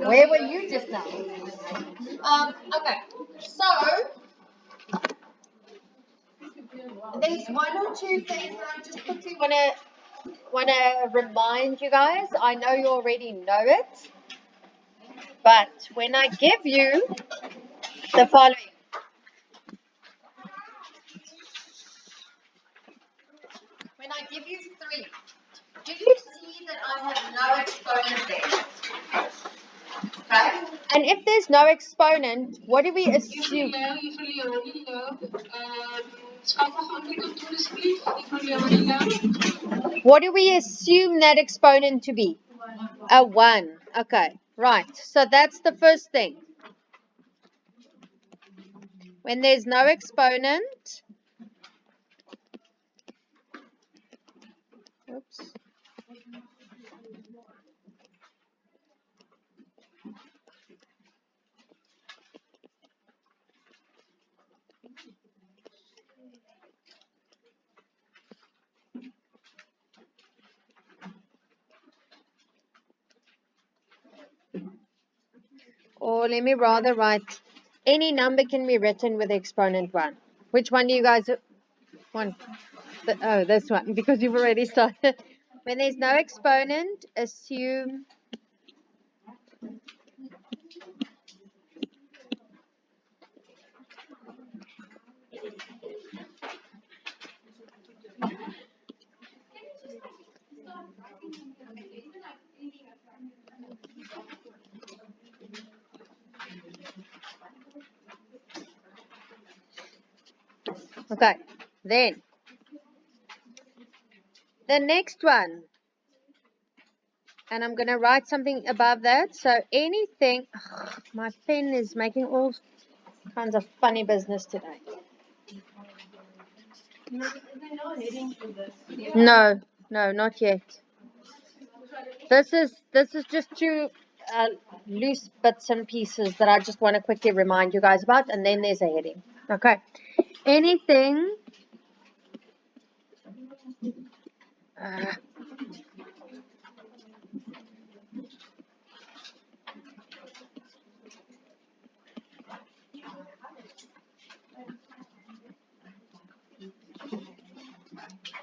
Where were you just now? Okay, so there's one or two things that I just quickly wanna remind you guys. I know you already know it, but when I give you the following, when I give you 3, do you see that I have no exponent there? Okay. And if there's no exponent, what do we assume? What do we assume that exponent to be? A 1. Okay, right. So that's the first thing. When there's no exponent, oops. Or let me rather write, any number can be written with the exponent 1. Which one do you guys want? Oh, this one, because you've already started. When there's no exponent, assume okay, then the next one, and I'm going to write something above that. So anything, my pen is making all kinds of funny business today. No, not yet. This is just 2 loose bits and pieces that I just want to quickly remind you guys about, and then there's a heading. Okay, anything.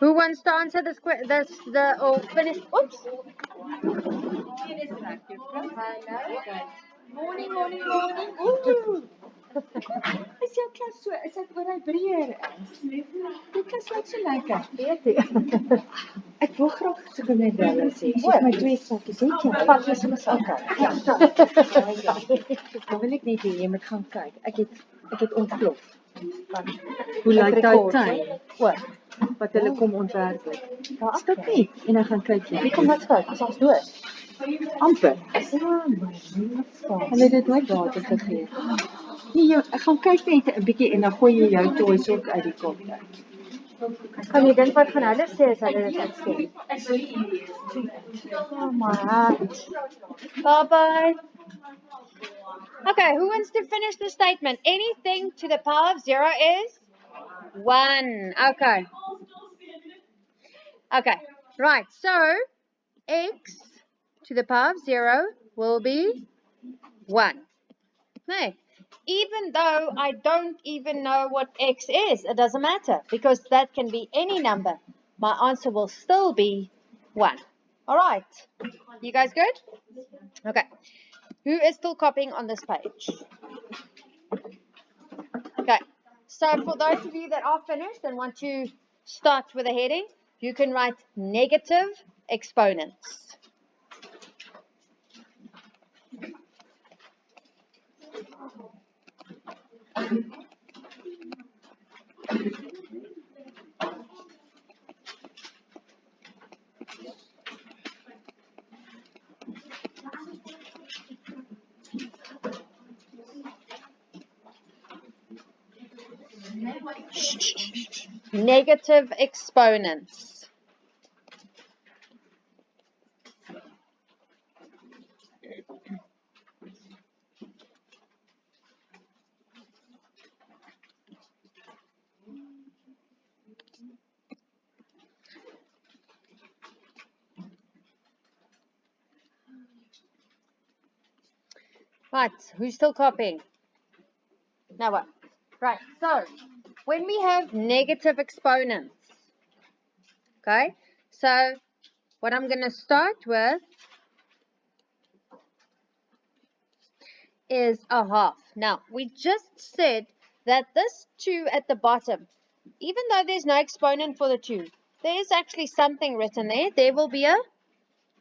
Who wants to answer this or finish? Oops. Morning. Ooh. Is jou klas so, is dit oor hy breër is? Die klas lyk so lekker. Weet jy? Ek wil graag so net hulle sê. Ek my 2 sakkies het jy. Pak jy sommer okay. Ja. Dan wil ek net hê jy moet gaan kyk. Ek het ontplof. Hoe lyk daai tuin? O, Wat hulle kom ontwerp het. Stap nie en dan gaan kyk jy. wie kom wat kyk? Is ons dood? Amper. Ja, maar Hulle het dit nooit water gegee. Nee, ek gaan kyk net 'n bietjie en dan gooi jy jou toys ook uit die kop. kan jy dink wat van hulle sê as hulle dit uitstel? Oh my heart. Bye-bye. Okay, who wants to finish the statement? Anything to the power of 0 is 1. Okay. Okay, right. So, x to the power of 0 will be 1. Okay. Even though I don't even know what x is, it doesn't matter because that can be any number. My answer will still be 1. All right. You guys good? Okay. Who is still copying on this page? Okay. So for those of you that are finished and want to start with a heading, you can write negative exponents. Negative exponents. Right, who's still copying? Now what? Right, so when we have negative exponents, okay, so what I'm going to start with is a half. Now, we just said that this 2 at the bottom, even though there's no exponent for the 2, there is actually something written there. There will be a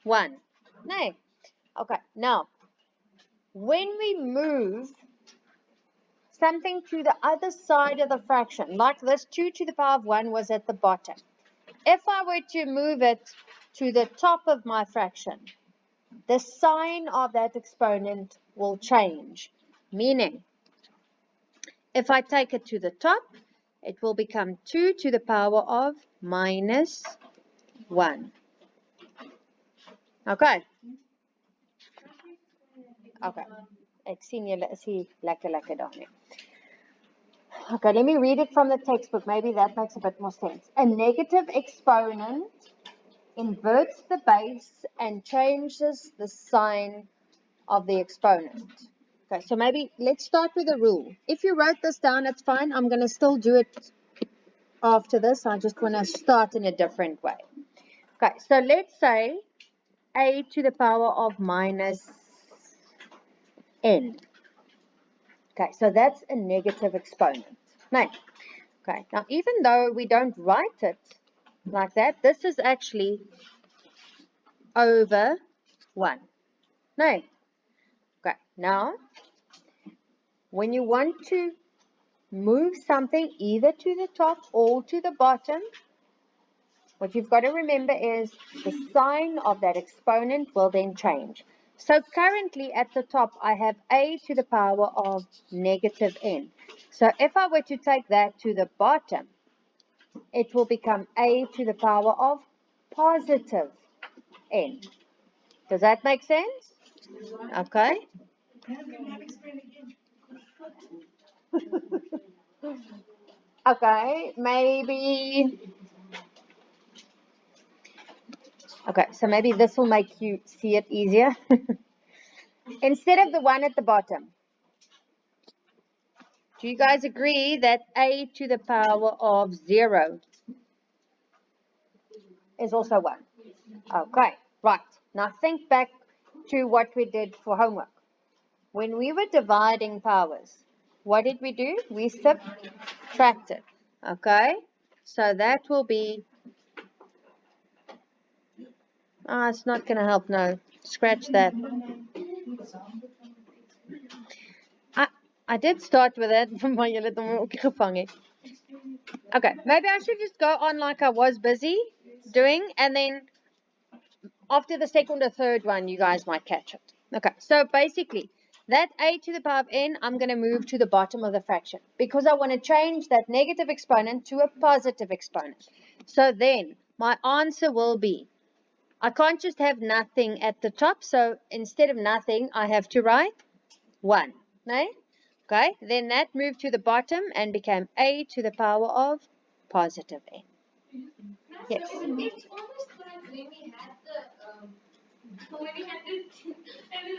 1. No. Okay, now, when we move something to the other side of the fraction, like this 2 to the power of 1 was at the bottom. If I were to move it to the top of my fraction, the sign of that exponent will change. Meaning, if I take it to the top, it will become 2 to the power of minus 1. Okay. Okay. Ek sien julle is hier lekker daar nie. Okay, let me read it from the textbook. Maybe that makes a bit more sense. A negative exponent inverts the base and changes the sign of the exponent. Okay, so maybe let's start with a rule. If you wrote this down, it's fine. I'm going to still do it after this. I just want to start in a different way. Okay, so let's say a to the power of minus n. Okay, so that's a negative exponent. Now, okay, now even though we don't write it like that, this is actually over 1. No. Okay, now, when you want to move something either to the top or to the bottom, what you've got to remember is the sign of that exponent will then change. So currently at the top, I have a to the power of negative n. So if I were to take that to the bottom, it will become a to the power of positive n. Does that make sense? Okay. Okay, maybe. Okay, so maybe this will make you see it easier. Instead of the 1 at the bottom, do you guys agree that a to the power of 0 is also 1? Okay, right. Now think back to what we did for homework. When we were dividing powers, what did we do? We subtracted. Okay, so that will be, it's not going to help, no. Scratch that. I did start with it. Okay, maybe I should just go on like I was busy doing, and then after the second or third one, you guys might catch it. Okay, so basically, that a to the power of n, I'm going to move to the bottom of the fraction because I want to change that negative exponent to a positive exponent. So then, my answer will be, I can't just have nothing at the top, so instead of nothing, I have to write 1. No? Okay, then that moved to the bottom and became a to the power of positive n. Yes. It's almost like when we had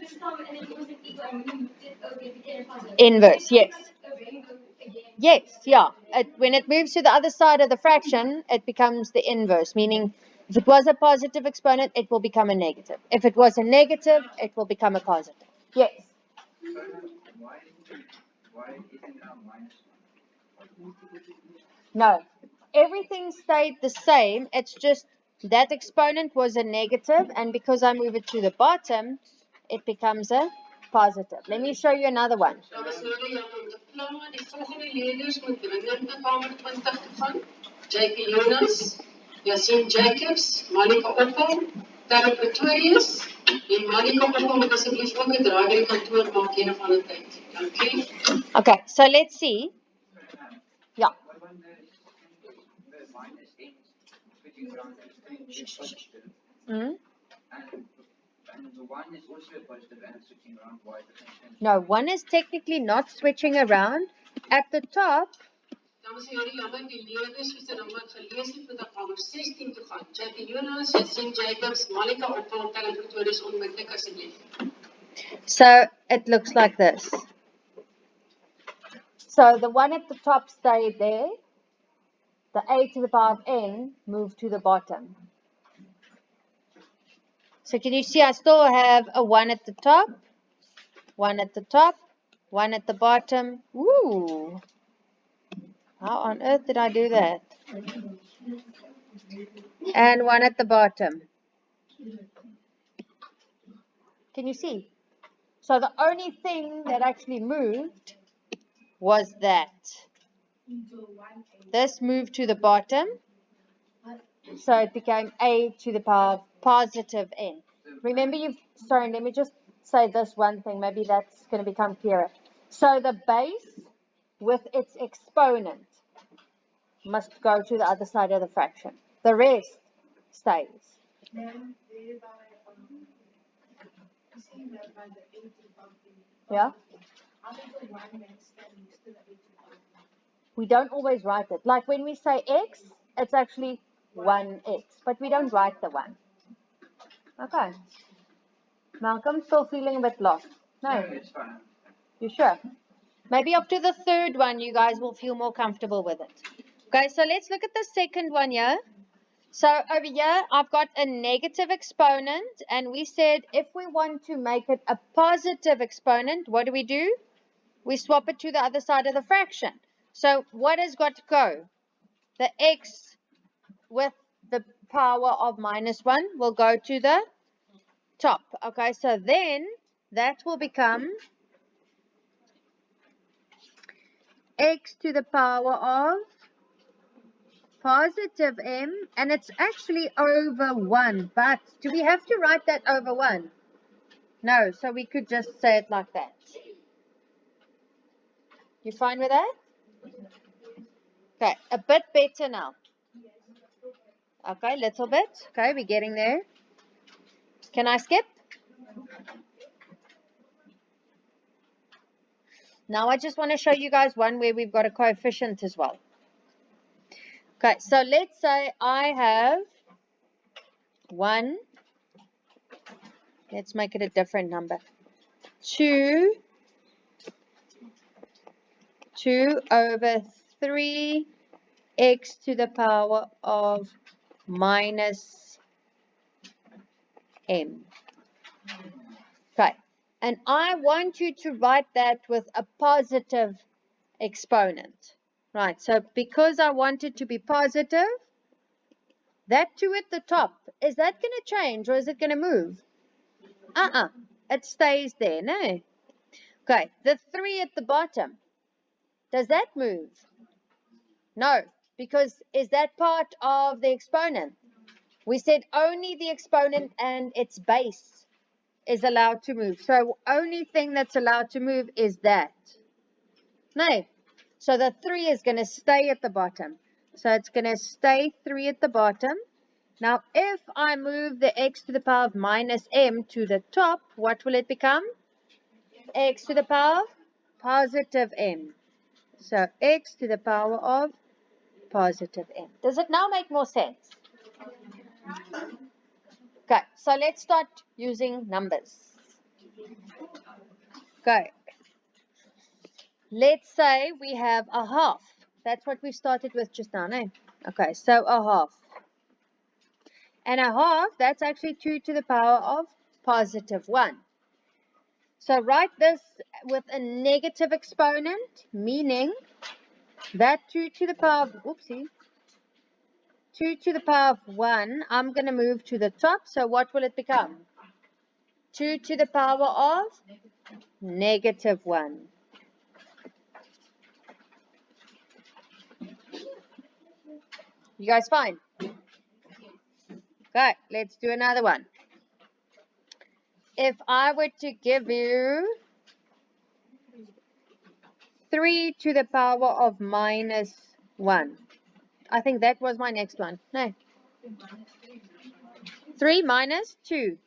this time and it wasn't equal and we moved it over to get a positive. Inverse, yes. Again. Yes, yeah. When it moves to the other side of the fraction, it becomes the inverse, meaning if it was a positive exponent, it will become a negative. If it was a negative, it will become a positive. Yes. Why isn't now minus 1? No. Everything stayed the same. It's just that exponent was a negative, and because I move it to the bottom, it becomes a positive. Let me show you another one. JP Jonas, Yasin Jacobs, Monica Oppo, Tarek Pretorius, en Monica Oppo moet asseblief ook 'n draai kantoor maak een van die tyd. Dankie. Okay, so let's see. Yeah. What about the minus 8 switching around is positive? Mm. And the 1 is also positive and switching around. Why is it? No, 1 is technically not switching around. At the top, Dames en here, jammer die leerders soos hulle wat gelees het met kamer 16 toe gaan. JP Jonas, Yasin Jacobs, Monica Oppo, Tarek Pretorius onmiddellik asseblief. So it looks like this. So the one at the top stayed there. The a to the power of n moved to the bottom. So can you see I still have a 1 at the top, 1 at the top, 1 at the bottom. Ooh, how on earth did I do that? And 1 at the bottom. Can you see? So the only thing that actually moved was that. This moved to the bottom. So it became a to the power of positive n. Remember sorry, let me just say this one thing. Maybe that's going to become clearer. So the base with its exponent must go to the other side of the fraction. The rest stays. Yeah? We don't always write it. Like when we say x, it's actually 1x, but we don't write the 1. Okay. Malcolm, still feeling a bit lost? No? It's fine. You sure? Maybe up to the third one, you guys will feel more comfortable with it. Okay, so let's look at the second one here. So over here, I've got a negative exponent, and we said if we want to make it a positive exponent, what do? We swap it to the other side of the fraction. So what has got to go? The x with the power of -1 will go to the top. Okay, so then that will become x to the power of positive m, and it's actually over 1. But do we have to write that over 1? No, so we could just say it like that. You fine with that? Okay, a bit better now. Okay, little bit. Okay, we're getting there. Can I skip? Now I just want to show you guys one where we've got a coefficient as well. Okay, so let's say I have 1. Let's make it a different number. 2 over 3 x to the power of minus m. Okay, and I want you to write that with a positive exponent. Right, so because I want it to be positive, that 2 at the top, is that going to change or is it going to move? It stays there, no? Okay, the 3 at the bottom, does that move? No, because is that part of the exponent? We said only the exponent and its base is allowed to move. So only thing that's allowed to move is that. No. So the 3 is going to stay at the bottom. So it's going to stay 3 at the bottom. Now if I move the x to the power of minus m to the top, what will it become? X to the power of positive m. So x to the power of positive m. Does it now make more sense? Okay, so let's start using numbers. Okay. Let's say we have a half. That's what we started with just now, no? Okay, so a half. And a half, that's actually 2 to the power of positive 1. So write this with a negative exponent, meaning that 2 to the power of, 2 to the power of 1, I'm going to move to the top. So what will it become? 2 to the power of negative 1. You guys fine? Okay, let's do another one. If I were to give you 3 to the power of minus 1. I think that was my next one. No. 3 minus 2.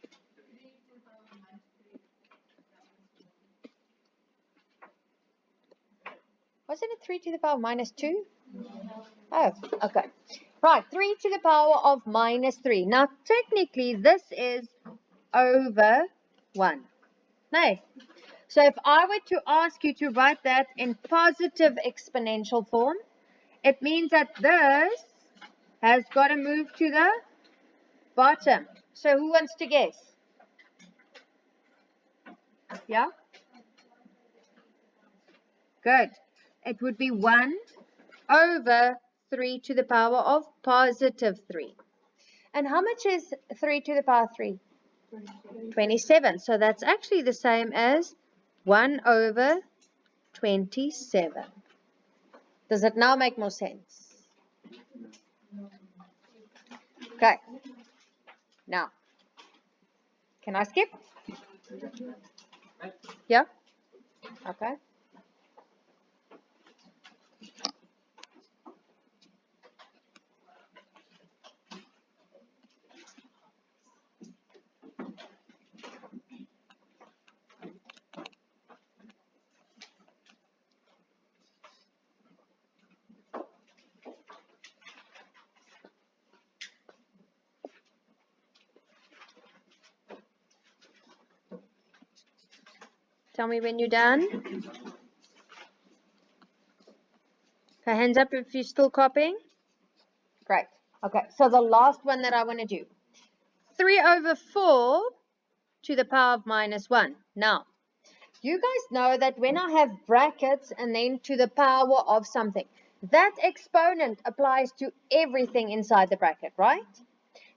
Wasn't it 3 to the power of minus 2? Oh, okay. Right, 3 to the power of minus 3. Now, technically, this is over 1. No. So if I were to ask you to write that in positive exponential form, it means that this has got to move to the bottom. So who wants to guess? Yeah? Good. It would be 1 over 3 to the power of positive 3. And how much is 3 to the power 3? 27. So that's actually the same as 1 over 27. Does it now make more sense? Okay. Now, can I skip? Yeah? Okay. Tell me when you're done. Okay, hands up if you're still copying. Great. Okay, so the last one that I want to do. 3 over 4 to the power of minus 1. Now, you guys know that when I have brackets and then to the power of something, that exponent applies to everything inside the bracket, right?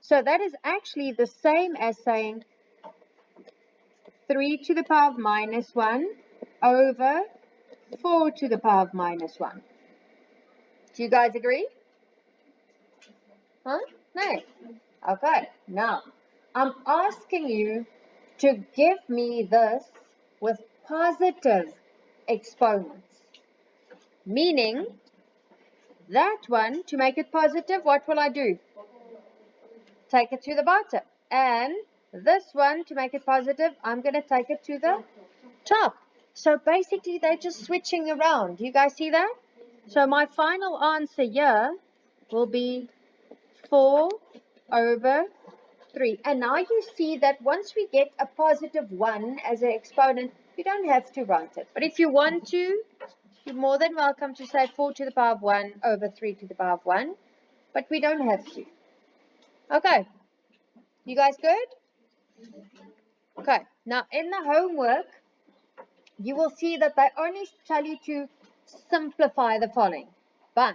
So that is actually the same as saying 3 to the power of minus 1 over 4 to the power of minus 1. Do you guys agree? Huh? No. Okay. Now, I'm asking you to give me this with positive exponents. Meaning, that one, to make it positive, what will I do? Take it to the bottom. And this one, to make it positive, I'm going to take it to the top. So basically, they're just switching around. You guys see that? So my final answer here will be 4 over 3. And now you see that once we get a positive 1 as an exponent, you don't have to write it. But if you want to, you're more than welcome to say 4 to the power of 1 over 3 to the power of 1. But we don't have to. Okay. You guys good? Okay. Now in the homework, you will see that they only tell you to simplify the following. But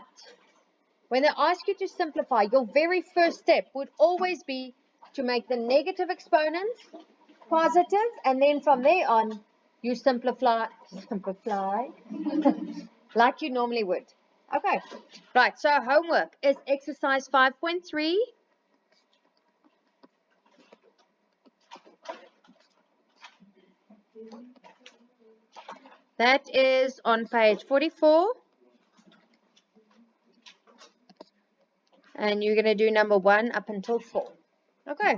when they ask you to simplify, your very first step would always be to make the negative exponents positive, and then from there on, you simplify like you normally would. Okay, right, so homework is exercise 5.3. That is on page 44. And you're going to do number 1 up until 4. Okay.